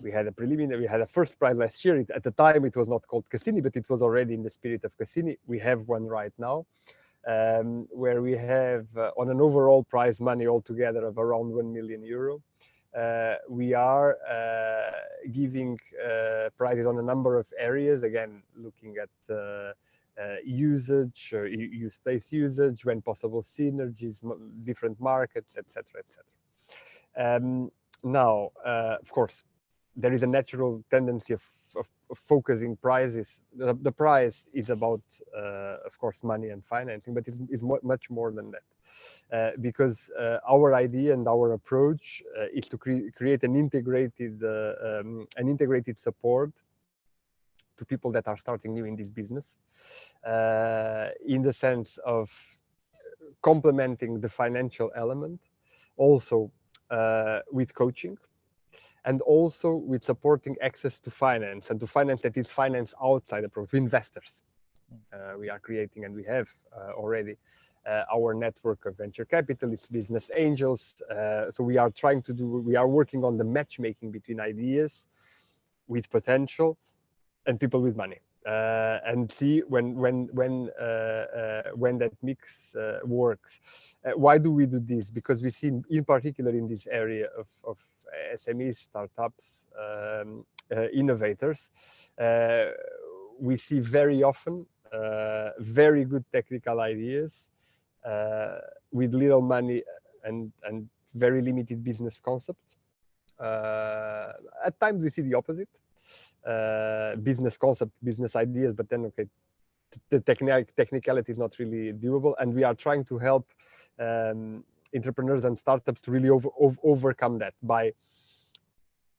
S2: We had a preliminary, we had a first prize last year. At the time, it was not called Cassini, but it was already in the spirit of Cassini. We have one right now, where we have on an overall prize money altogether of around €1 million. We are giving prizes on a number of areas, again, looking at usage, use space usage, when possible synergies, different markets, etc., etc. Now, of course, there is a natural tendency of focusing prizes. The prize is about, of course, money and financing, but it's much more than that. Because our idea and our approach is to create an integrated support to people that are starting new in this business, in the sense of complementing the financial element, also with coaching, and also with supporting access to finance, and to finance that is finance outside the program, to investors. We are creating, and we have already our network of venture capitalists, business angels. So we are trying to do, we are working on the matchmaking between ideas with potential and people with money, and see when that mix works. Why do we do this? Because we see, in particular in this area of SMEs, startups, innovators, we see very often very good technical ideas with little money and very limited business concept. At times we see the opposite, business concept, business ideas, but then, okay, the technicality is not really doable, and we are trying to help entrepreneurs and startups to really overcome that by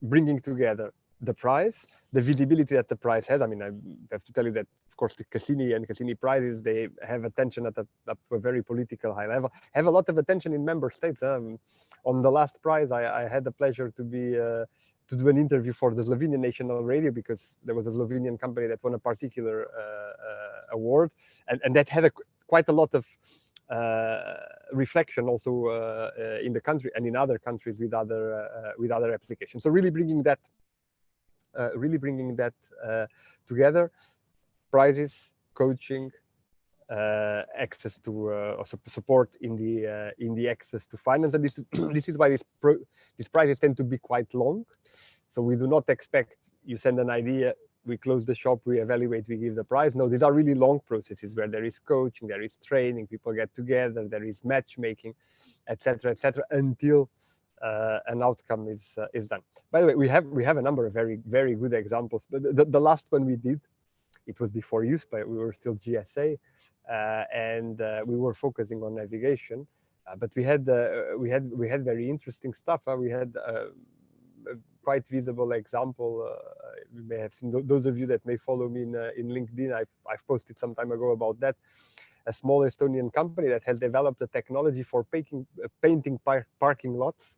S2: bringing together the prize, the visibility that the prize has. I mean, I have to tell you that, of course, the Cassini and Cassini prizes, they have attention at a very political high level, have a lot of attention in member states. On the last prize, I had the pleasure to be to do an interview for the Slovenian national radio, because there was a Slovenian company that won a particular award, and that had quite a lot of reflection also in the country and in other countries with other applications. So really bringing that together: prizes, coaching, access to support in the access to finance. And this is why these prizes tend to be quite long. So we do not expect you send an idea, we close the shop, we evaluate, we give the prize. No, these are really long processes where there is coaching, there is training, people get together, there is matchmaking, etc., until an outcome is done. By the way, we have a number of very good examples. The last one we did, it was before EUSPA. We were still GSA, and we were focusing on navigation, but we had very interesting stuff. We had a quite visible example. You may have seen, those of you that may follow me in LinkedIn, I've posted some time ago about that. A small Estonian company that has developed a technology for painting parking lots,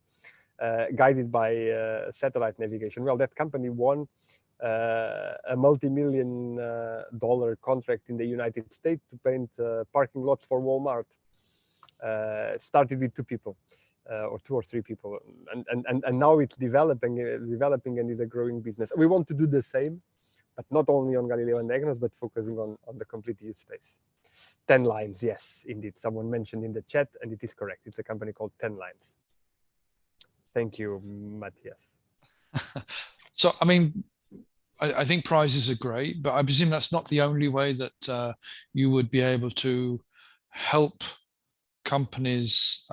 S2: guided by satellite navigation. Well, that company won a multi-million-dollar contract in the United States to paint parking lots for Walmart. It started with 2 people. Or 2 or 3 people, and now it's developing and is a growing business. We want to do the same, but not only on Galileo and EGNOS, but focusing on the complete use space. 10 lines, yes, indeed. Someone mentioned in the chat, and it is correct. It's a company called 10 lines. Thank you, Matthias.
S1: So, I mean, I think prizes are great, but I presume that's not the only way that you would be able to help companies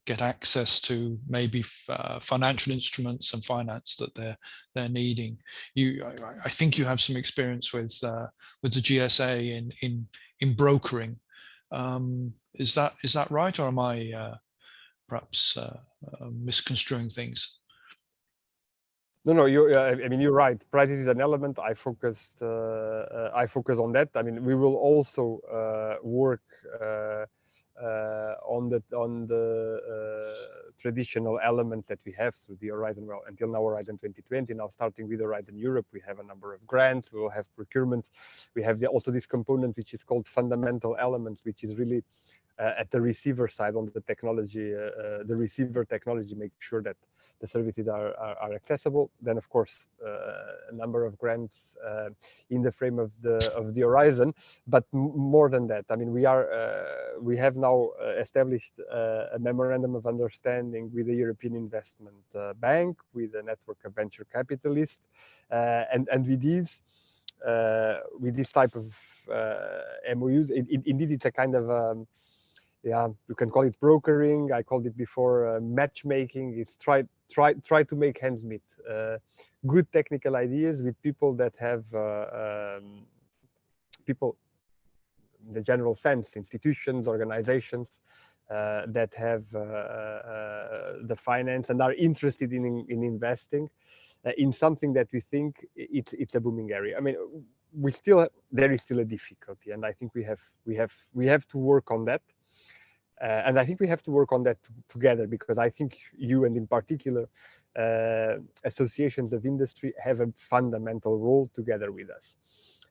S1: get access to maybe financial instruments and finance that they're needing. I think you have some experience with the GSA in brokering. Is that right, or am I perhaps misconstruing things?
S2: No, I mean, you're right. Prices is an element. I focus on that. I mean, we will also work on the traditional elements that we have through the Horizon. Well, until now, Horizon 2020. Now, starting with Horizon Europe, we have a number of grants. We will have procurement. We have also this component which is called fundamental elements, which is really at the receiver side on the technology. The receiver technology makes sure that the services are accessible. Then, of course, a number of grants in the frame of the Horizon. But more than that, I mean, we have now established a memorandum of understanding with the European Investment Bank, with a network of venture capitalists, and with this type of MOUs, indeed, it's a kind of yeah, you can call it brokering. I called it before matchmaking. It's try to make ends meet. Good technical ideas with people that have people in the general sense, institutions, organizations that have the finance and are interested in investing in something that we think it's a booming area. I mean, there is still a difficulty, and I think we have to work on that. And I think we have to work on that together, because I think you, and in particular associations of industry, have a fundamental role together with us.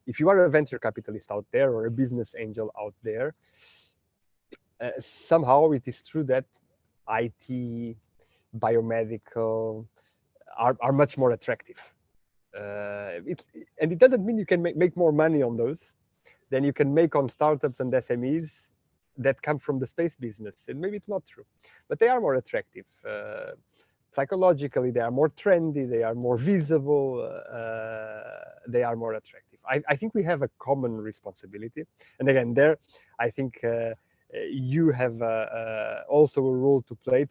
S2: If you are a venture capitalist out there or a business angel out there, somehow it is true that IT, biomedical are much more attractive. And it doesn't mean you can make more money on those than you can make on startups and SMEs that come from the space business. And maybe it's not true, but they are more attractive. Psychologically, they are more trendy, they are more visible, they are more attractive. I think we have a common responsibility. And again, there, I think you have also a role to play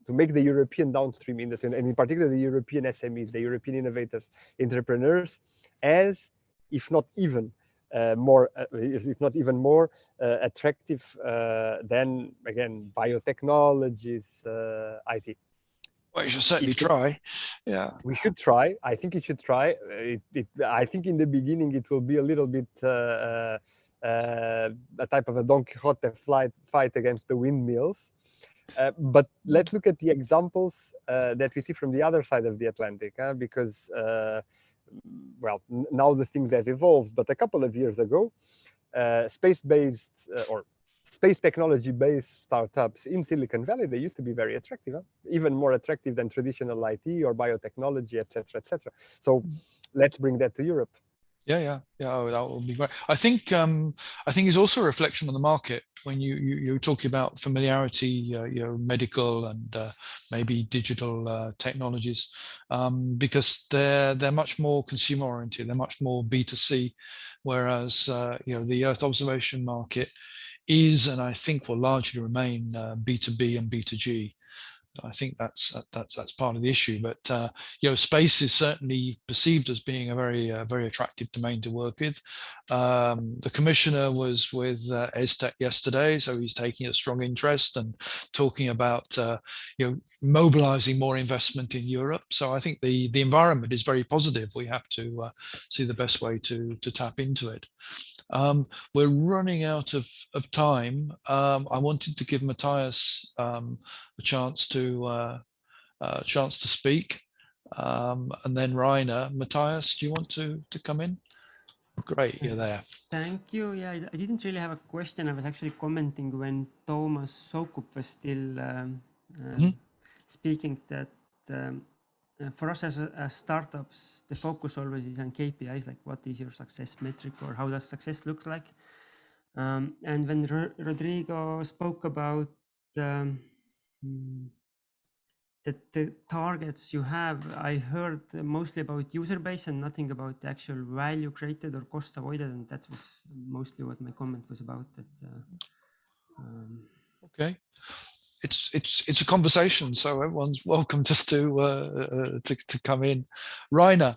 S2: to make the European downstream industry, and in particular the European SMEs, the European innovators, entrepreneurs, as if not even more attractive than, again, biotechnologies, IT.
S1: Well, you should certainly try. Yeah,
S2: we should try. I think it should try. I think in the beginning it will be a little bit a type of a Don Quixote fight against the windmills. But let's look at the examples that we see from the other side of the Atlantic, because well, now the things have evolved, but a couple of years ago, space-based or space technology-based startups in Silicon Valley, they used to be very attractive, even more attractive than traditional IT or biotechnology, etc., etc. So let's bring that to Europe.
S1: Yeah. Oh, that will be great. I think it's also a reflection on the market when you're talking about familiarity, medical and maybe digital technologies, because they're much more consumer oriented. They're much more B2C, whereas the Earth observation market is, and I think will largely remain, B2B and B2G. I think that's part of the issue, but space is certainly perceived as being a very attractive domain to work with. The commissioner was with ESTEC yesterday, so he's taking a strong interest and talking about mobilizing more investment in Europe. So I think the environment is very positive. We have to see the best way to tap into it. We're running out of time. I wanted to give Matthias a chance to speak, and then Rainer. Matthias, do you want to come in? Great, you're there.
S8: Thank you. Yeah, I didn't really have a question. I was actually commenting when Thomas Soukup was still speaking that for us as startups, the focus always is on KPIs, like what is your success metric or how does success look like. And when Rodrigo spoke about the targets you have, I heard mostly about user base and nothing about the actual value created or cost avoided, and that was mostly what my comment was about.
S1: Okay. It's a conversation, so everyone's welcome just to come in. Rainer.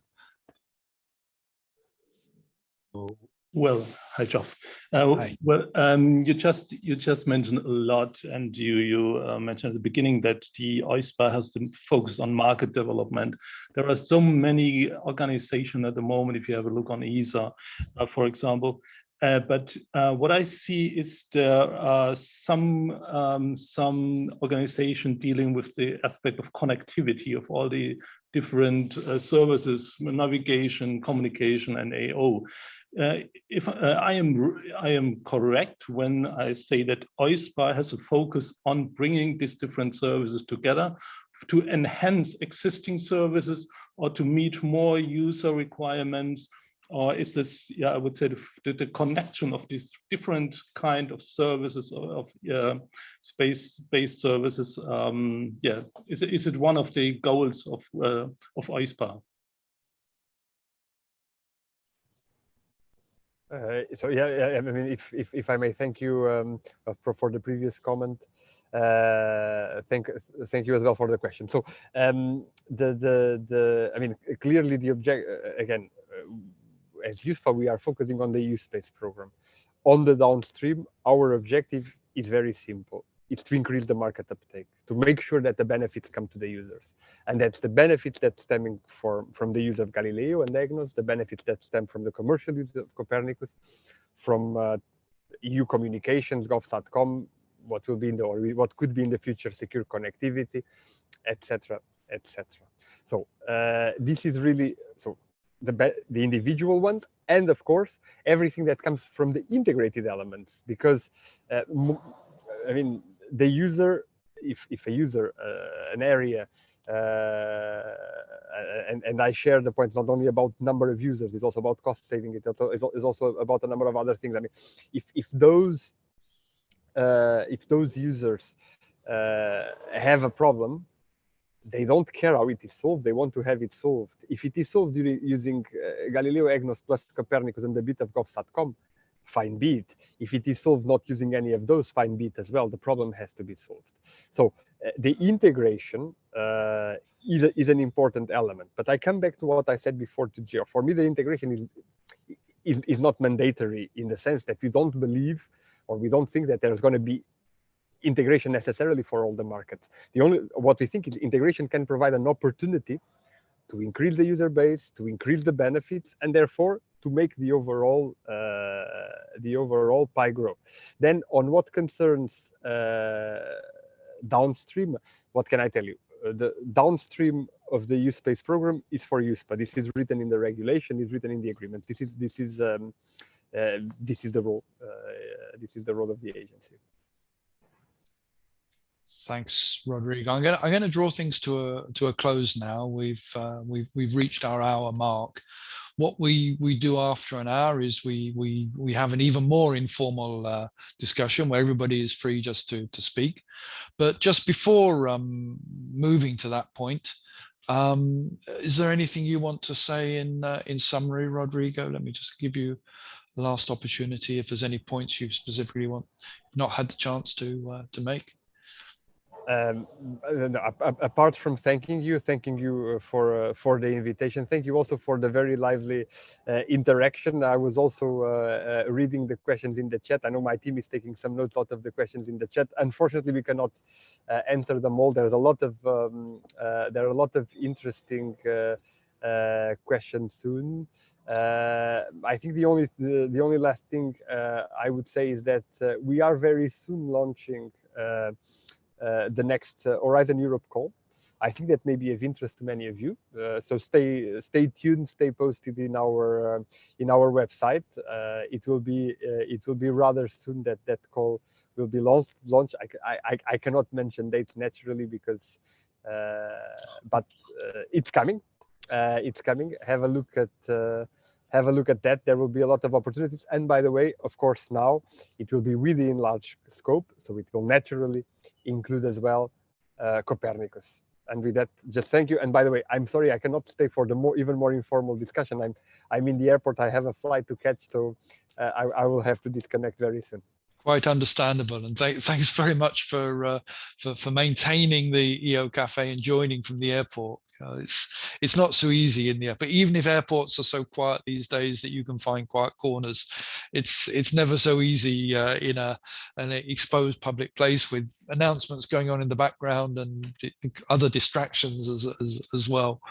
S9: Well, hi, Geoff.
S1: Hi.
S9: Well, you just mentioned a lot, and you mentioned at the beginning that the EUSPA has to focus on market development. There are so many organizations at the moment. If you have a look on ESA, for example, but what I see is there are some organization dealing with the aspect of connectivity of all the different services, navigation, communication, and AO. If I am correct when I say that EUSPA has a focus on bringing these different services together to enhance existing services or to meet more user requirements, or is this, yeah, I would say the connection of these different kind of services of space-based services? Yeah, is it one of the goals of EUSPA?
S2: So yeah, I mean, if I may thank you for the previous comment. Thank you as well for the question. So I mean, clearly the object again, as EUSPA, we are focusing on the EU space program. On the downstream, our objective is very simple. It's to increase the market uptake, to make sure that the benefits come to the users. And that's the benefits that stemming from the use of Galileo and EGNOS, the benefits that stem from the commercial use of Copernicus, from EU communications, gov.com, what will be in the, or what could be in the future secure connectivity, etc., etc. So this is really so the individual ones, and of course everything that comes from the integrated elements, because I mean, the user, if a user, an area, and I share the point, not only about number of users, it's also about cost saving. It also about a number of other things. I mean, if those users have a problem, they don't care how it is solved. They want to have it solved. If it is solved using Galileo, EGNOS plus Copernicus and a bit of gov.com, fine be it. If it is solved not using any of those, fine be it as well. The problem has to be solved. So the integration is an important element. But I come back to what I said before to Gio. For me, the integration is not mandatory in the sense that we don't believe or we don't think that there's going to be integration necessarily for all the markets. What we think is integration can provide an opportunity to increase the user base, to increase the benefits, and therefore to make the overall pie grow. Then, on what concerns downstream, what can I tell you? The downstream of the EU space program is for EUSPA. This is written in the regulation. Is written in the agreement. This is the role. This is the role of the agency.
S1: Thanks, Rodrigo. I'm going to draw things to a close now. We've reached our hour mark. What we do after an hour is we have an even more informal discussion where everybody is free just to speak. But just before moving to that point, is there anything you want to say in summary, Rodrigo? Let me just give you the last opportunity if there's any points you specifically not had the chance to make.
S2: Apart from thanking you for the invitation, thank you also for the very lively interaction. I was also reading the questions in the chat. I know my team is taking some notes out of the questions in the chat. Unfortunately, we cannot answer them all. There's a lot of there are a lot of interesting questions soon. I think the only last thing I would say is that we are very soon launching the next Horizon Europe call. I think that may be of interest to many of you. So stay tuned, stay posted in our website. It will be rather soon that call will be launched. I cannot mention dates naturally because, but it's coming. It's coming. Have a look at that. There will be a lot of opportunities. And by the way, of course, now it will be within large scope, so it will naturally include as well Copernicus. And with that, just thank you. And by the way, I'm sorry I cannot stay for the even more informal discussion. I'm in the airport. I have a flight to catch, so I will have to disconnect very soon.
S1: Quite understandable, and thanks very much for maintaining the EOcafe and joining from the airport. It's not so easy in the airport. Even if airports are so quiet these days that you can find quiet corners, it's never so easy in an exposed public place with announcements going on in the background and other distractions as well.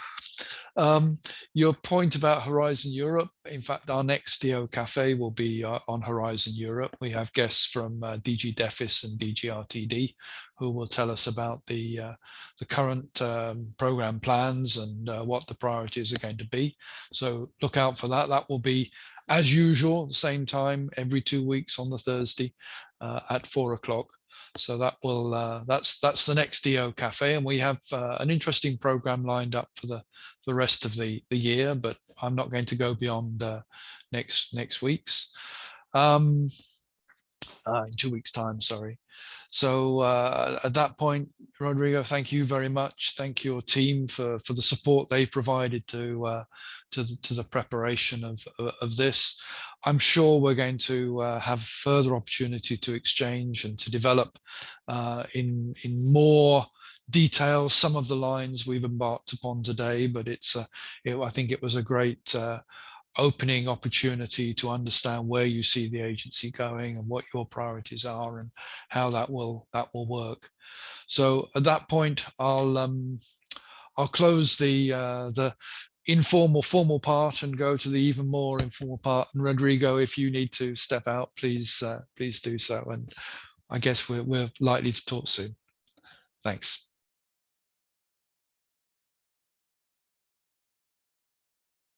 S1: Your point about Horizon Europe, in fact, our next EOcafe will be on Horizon Europe. We have guests from DG DEFIS and DG RTD who will tell us about the current program plans and what the priorities are going to be. So look out for that. That will be, as usual, same time every 2 weeks on the Thursday at 4 o'clock. So that will that's the next EOcafe, and we have an interesting program lined up for the rest of the year, but I'm not going to go beyond next week's in 2 weeks' time. Sorry. So at that point, Rodrigo, thank you very much. Thank your team for the support they've provided to the preparation of this. I'm sure we're going to have further opportunity to exchange and to develop in more detail some of the lines we've embarked upon today. But I think it was a great opening opportunity to understand where you see the agency going and what your priorities are and how that will work. So at that point, I'll close the formal part and go to the even more informal part. And Rodrigo, if you need to step out, please do so. And I guess we're likely to talk soon. Thanks.